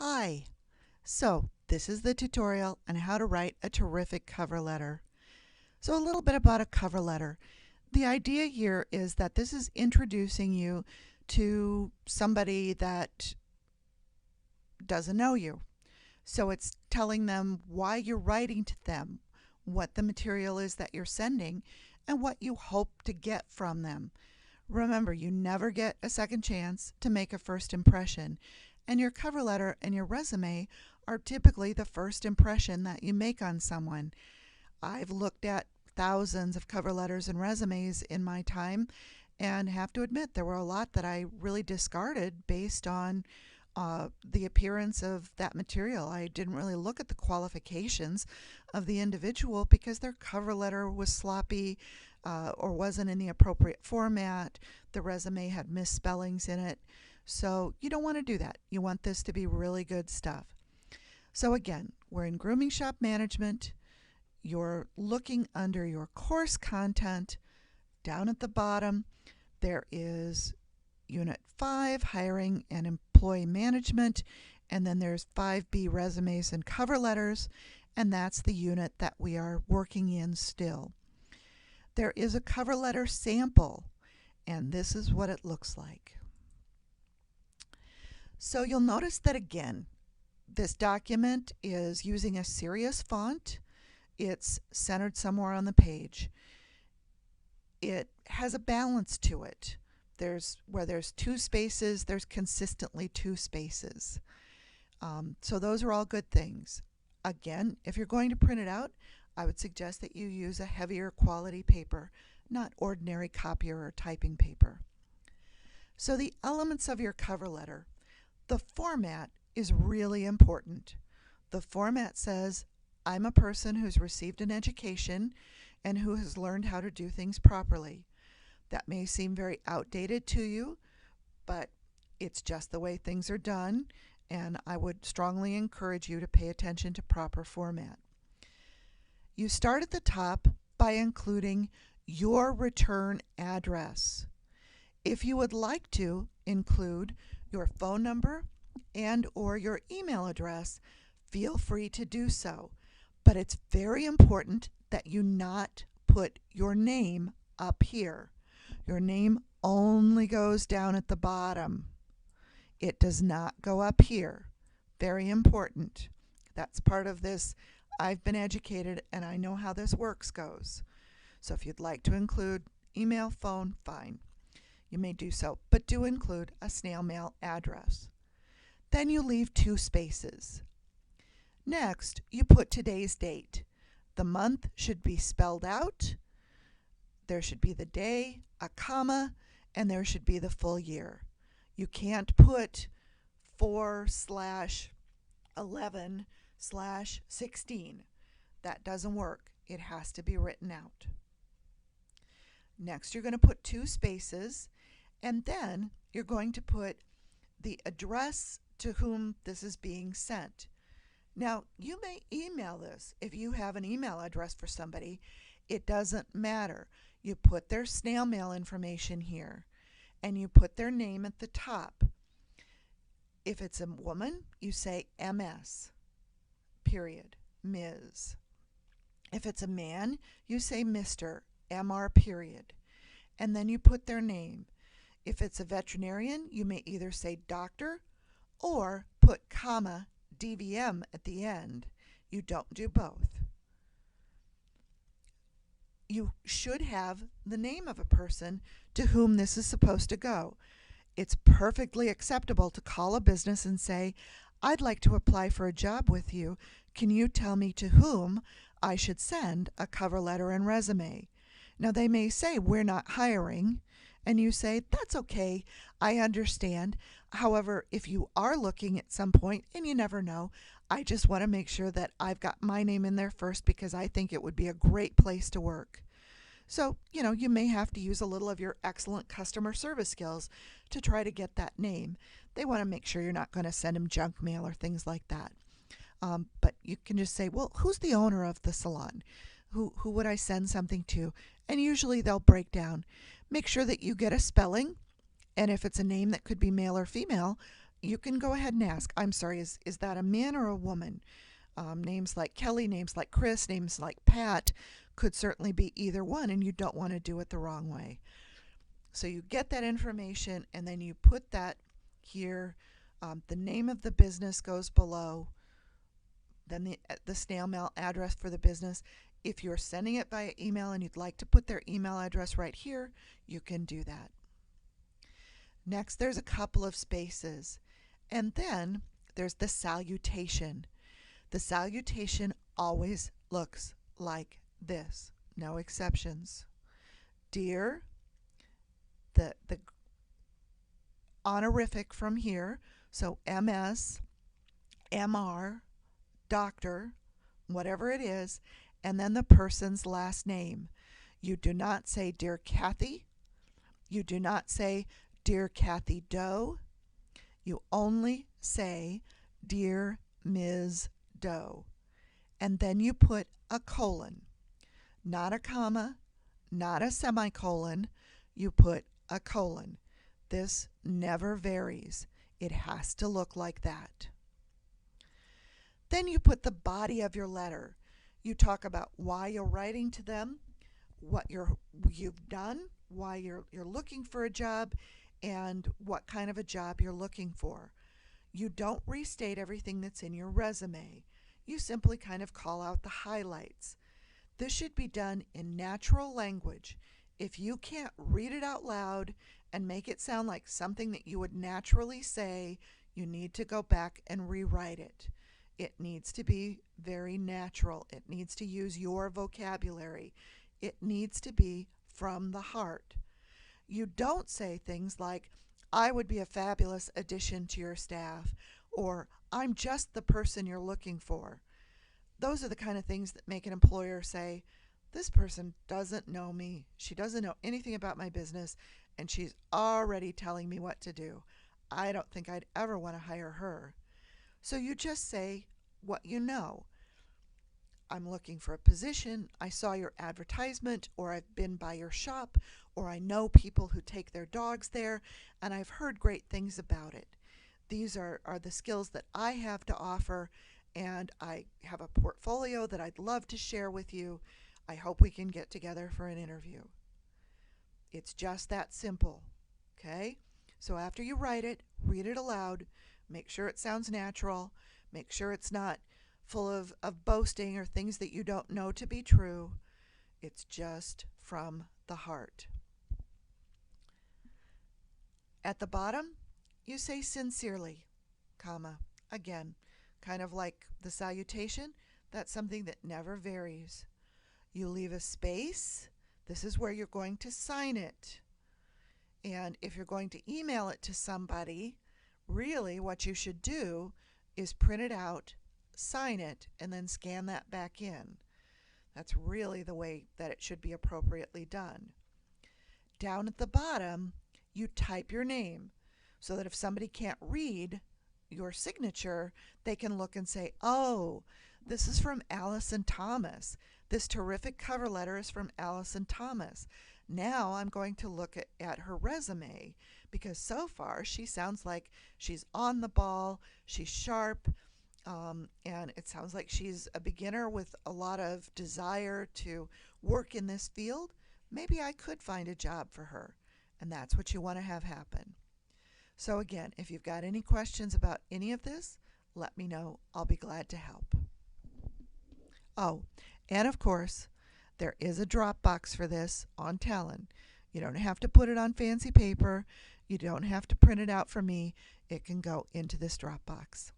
Hi! So, this is the tutorial on how to write a terrific cover letter. So, a little bit about a cover letter. The idea here is that this is introducing you to somebody that doesn't know you. So, it's telling them why you're writing to them, what the material is that you're sending, and what you hope to get from them. Remember, you never get a second chance to make a first impression, and your cover letter and your resume are typically the first impression that you make on someone. I've looked at thousands of cover letters and resumes in my time and have to admit there were a lot that I really discarded based on the appearance of that material. I didn't really look at the qualifications of the individual because their cover letter was sloppy or wasn't in the appropriate format. The resume had misspellings in it. So you don't want to do that. You want this to be really good stuff. So again, we're in grooming shop management. You're looking under your course content. Down at the bottom, there is Unit 5, Hiring and Employee Management, and then there's 5B, Resumes and Cover Letters, and that's the unit that we are working in still. There is a cover letter sample, and this is what it looks like. So you'll notice that again, this document is using a serious font. It's centered somewhere on the page. It has a balance to it. Where there's two spaces, there's consistently two spaces. So those are all good things. Again, if you're going to print it out, I would suggest that you use a heavier quality paper, not ordinary copier or typing paper. So the elements of your cover letter. The format is really important. The format says, I'm a person who's received an education and who has learned how to do things properly. That may seem very outdated to you, but it's just the way things are done, and I would strongly encourage you to pay attention to proper format. You start at the top by including your return address. If you would like to include your phone number and or your email address, feel free to do so. But it's very important that you not put your name up here. Your name only goes down at the bottom. It does not go up here. Very important. That's part of this I've been educated and I know how this works goes. So if you'd like to include email, phone, fine. You may do so, but do include a snail mail address. Then you leave two spaces. Next, you put today's date. The month should be spelled out. There should be the day, a comma, and there should be the full year. You can't put 4/11/16. That doesn't work. It has to be written out. Next, you're going to put two spaces, and then you're going to put the address to whom this is being sent. Now, you may email this. If you have an email address for somebody, it doesn't matter. You put their snail mail information here, and you put their name at the top. If it's a woman, you say MS, period, Ms. If it's a man, you say Mr., MR, period. And then you put their name. If it's a veterinarian, you may either say doctor or put comma, DVM at the end. You don't do both. You should have the name of a person to whom this is supposed to go. It's perfectly acceptable to call a business and say, I'd like to apply for a job with you. Can you tell me to whom I should send a cover letter and resume? Now they may say, we're not hiring, and you say, that's okay, I understand. However, if you are looking at some point, and you never know, I just want to make sure that I've got my name in there first because I think it would be a great place to work. So, you may have to use a little of your excellent customer service skills to try to get that name. They want to make sure you're not going to send them junk mail or things like that. But you can just say, well, who's the owner of the salon? Who would I send something to? And usually they'll break down. Make sure that you get a spelling, and if it's a name that could be male or female, you can go ahead and ask, I'm sorry, is that a man or a woman? Names like Kelly, names like Chris, names like Pat could certainly be either one, and you don't want to do it the wrong way. So you get that information, and then you put that here. The name of the business goes below, then the snail mail address for the business. If you're sending it via email and you'd like to put their email address right here, you can do that. Next, there's a couple of spaces, and then there's the salutation. The salutation always looks like this, no exceptions. Dear, the honorific from here, so MS, MR, doctor, whatever it is, and then the person's last name. You do not say Dear Kathy. You do not say Dear Kathy Doe. You only say Dear Ms. Doe. And then you put a colon, not a comma, not a semicolon. You put a colon. This never varies. It has to look like that. Then you put the body of your letter. You talk about why you're writing to them, what you've done, why you're looking for a job, and what kind of a job you're looking for. You don't restate everything that's in your resume. You simply kind of call out the highlights. This should be done in natural language. If you can't read it out loud and make it sound like something that you would naturally say, you need to go back and rewrite it. It needs to be very natural. It needs to use your vocabulary. It needs to be from the heart. You don't say things like, I would be a fabulous addition to your staff, or I'm just the person you're looking for. Those are the kind of things that make an employer say, this person doesn't know me. She doesn't know anything about my business, and she's already telling me what to do. I don't think I'd ever want to hire her. So you just say what you know. I'm looking for a position. I saw your advertisement, or I've been by your shop, or I know people who take their dogs there, and I've heard great things about it. These are the skills that I have to offer, and I have a portfolio that I'd love to share with you. I hope we can get together for an interview. It's just that simple, okay? So after you write it, read it aloud, make sure it sounds natural, make sure it's not full of boasting or things that you don't know to be true. It's just from the heart. At the bottom, you say sincerely, comma, again, kind of like the salutation. That's something that never varies. You leave a space. This is where you're going to sign it. And if you're going to email it to somebody, really what you should do is print it out, sign it, and then scan that back in. That's really the way that it should be appropriately done. Down at the bottom, you type your name so that if somebody can't read your signature, they can look and say, oh, this is from Allison Thomas. This terrific cover letter is from Allison Thomas. Now I'm going to look at her resume, because so far she sounds like she's on the ball, she's sharp, and it sounds like she's a beginner with a lot of desire to work in this field. Maybe I could find a job for her, and that's what you want to have happen. So again, if you've got any questions about any of this, let me know. I'll be glad to help. Oh, and of course, there is a drop box for this on Talon. You don't have to put it on fancy paper. You don't have to print it out for me. It can go into this drop box.